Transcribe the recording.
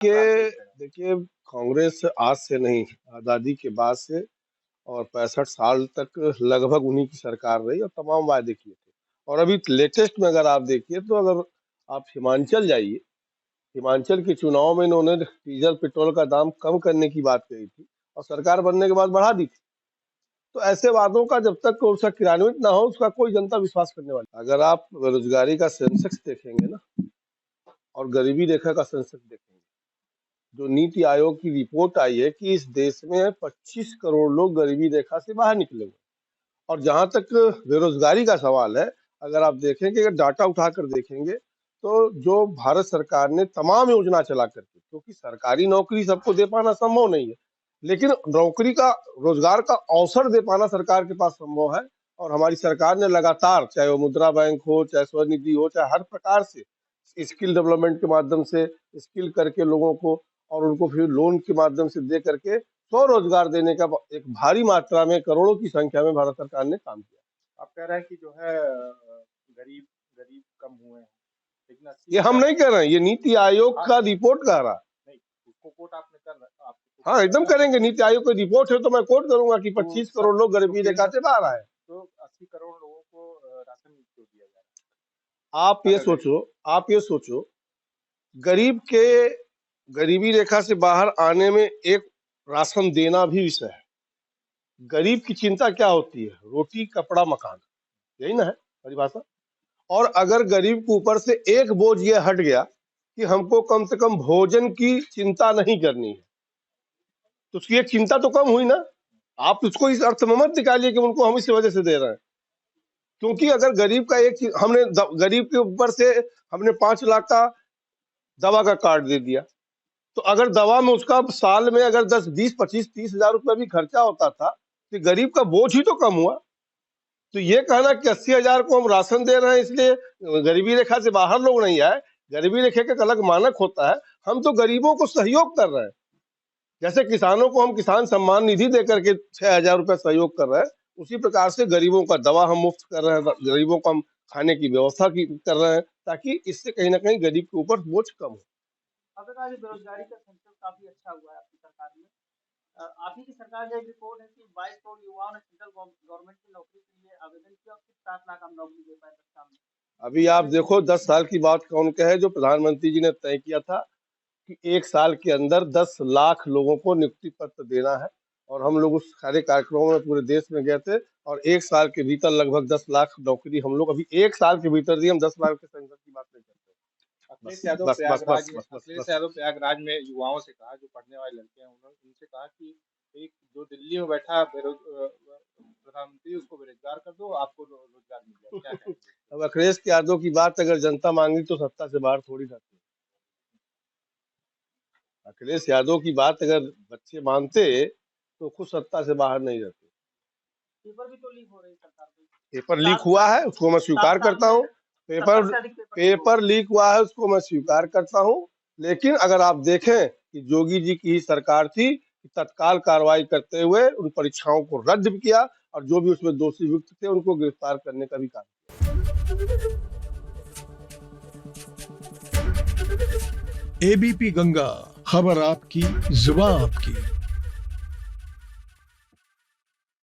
देखिए कांग्रेस आज से नहीं, आजादी के बाद से और 65 साल तक लगभग उन्हीं की सरकार रही और तमाम वायदे किए थे। और अभी लेटेस्ट में अगर आप देखिए तो अगर आप हिमाचल जाइए, हिमाचल के चुनाव में इन्होंने डीजल पेट्रोल का दाम कम करने की बात कही थी और सरकार बनने के बाद बढ़ा दी थी। तो ऐसे वादों का जब तक उसका क्रियान्वित ना हो, उसका कोई जनता विश्वास करने वाली। अगर आप बेरोजगारी का सेंसेक्स देखेंगे ना और गरीबी रेखा का सेंसेक्स देखेंगे, जो नीति आयोग की रिपोर्ट आई है कि इस देश में 25 करोड़ लोग गरीबी रेखा से बाहर निकले हुए। और जहां तक बेरोजगारी का सवाल है, अगर आप देखेंगे, अगर डाटा उठाकर देखेंगे तो जो भारत सरकार ने तमाम योजना चला करके, क्योंकि सरकारी नौकरी सबको दे पाना संभव नहीं है, लेकिन नौकरी का, रोजगार का अवसर दे पाना सरकार के पास संभव है। और हमारी सरकार ने लगातार, चाहे वो मुद्रा बैंक हो, चाहे स्वनिधि हो, चाहे हर प्रकार से स्किल डेवलपमेंट के माध्यम से स्किल करके लोगों को और उनको फिर लोन के माध्यम से दे करके स्वरोजगार देने का एक भारी मात्रा में, करोड़ों की संख्या में भारत सरकार ने काम किया। आप कह रहे हैं कि जो है गरीब गरीब कम हुए हैं, लेकिन ये हम नहीं कह रहे हैं, ये नीति आयोग का रिपोर्ट कह रहा। नहीं, उसको कोट आपने कर रहा, हाँ एकदम करेंगे, नीति आयोग की रिपोर्ट है तो मैं कोट करूंगा कि 25 करोड़ लोग गरीबी रेखा से बाहर आए। तो 80 करोड़ लोगों को राशन क्यों दिया जा रहा है? आप ये सोचो, गरीब के गरीबी रेखा से बाहर आने में एक राशन देना भी विषय है। गरीब की चिंता क्या होती है? रोटी, कपड़ा, मकान, यही ना है परिभाषा। और अगर गरीब के ऊपर से एक बोझ ये हट गया कि हमको कम से कम भोजन की चिंता नहीं करनी है, तो उसकी एक चिंता तो कम हुई ना। आप उसको इस अर्थ में मत निकालिए कि उनको हम इसी वजह से दे रहे हैं, क्योंकि अगर गरीब का एक चीज हमने, गरीब के ऊपर से हमने 5 लाख का दवा का कार्ड दे दिया, तो अगर दवा में उसका साल में अगर 10, 20, 25, 30 हजार रुपया भी खर्चा होता था, तो गरीब का बोझ ही तो कम हुआ। तो ये कहना कि 80,000 को हम राशन दे रहे हैं इसलिए गरीबी रेखा से बाहर लोग नहीं आए, गरीबी रेखा का एक अलग मानक होता है। हम तो गरीबों को सहयोग कर रहे हैं, जैसे किसानों को हम किसान सम्मान निधि दे करके 6,000 रुपया सहयोग कर रहे हैं, उसी प्रकार से गरीबों का दवा हम मुफ्त कर रहे हैं, गरीबों को हम खाने की व्यवस्था कर रहे हैं, ताकि इससे कहीं ना कहीं गरीब के ऊपर बोझ कम हो। आज बेरोजगारी का सेंसस काफी अच्छा हुआ है आपकी सरकार में। आप ही की सरकार का एक रिपोर्ट है कि 22 करोड़ युवाओं ने सेंट्रल गवर्नमेंट की नौकरी के लिए आवेदन किया और 7 लाख हम नौकरी दे पाए 10 साल में। अभी आप देखो 10 साल की बात कौन कहे, जो प्रधानमंत्री जी ने तय किया था कि 1 साल के अंदर 10 लाख लोगों को नियुक्ति पत्र देना है, और हम लोग उस सारे कार्यक्रमों में पूरे देश में गए थे और 1 साल के भीतर लगभग 10 लाख नौकरी हम लोग अभी 1 साल के भीतर दी। हम 10 लाख के संख्या की बात नहीं करते। अखिलेश यादव प्रयागराज में युवाओं से कहा, जो पढ़ने वाले लड़के हैं, उन्होंने उनसे कहा कि एक जो दिल्ली में बैठा प्रधानमंत्री, उसको बेरोजगार कर दो, आपको रोजगार मिल जाएगा। अब अखिलेश यादव की बात अगर जनता मांगी तो सत्ता से बाहर थोड़ी जाती। अखिलेश यादव की बात अगर बच्चे मानते तो खुद सत्ता से बाहर नहीं रहते। पेपर भी तो लीक हो रही सरकार में। पेपर लीक हुआ है, उसको मैं स्वीकार करता हूँ। पेपर लीक हुआ है, उसको मैं स्वीकार करता हूँ। लेकिन अगर आप देखें कि योगी जी की ही सरकार थी, तत्काल कार्रवाई करते हुए उन परीक्षाओं को रद्द भी किया और जो भी उसमें दोषी युक्त थे उनको गिरफ्तार करने का भी काम किया। एबीपी गंगा, खबर आपकी, जुबान आपकी।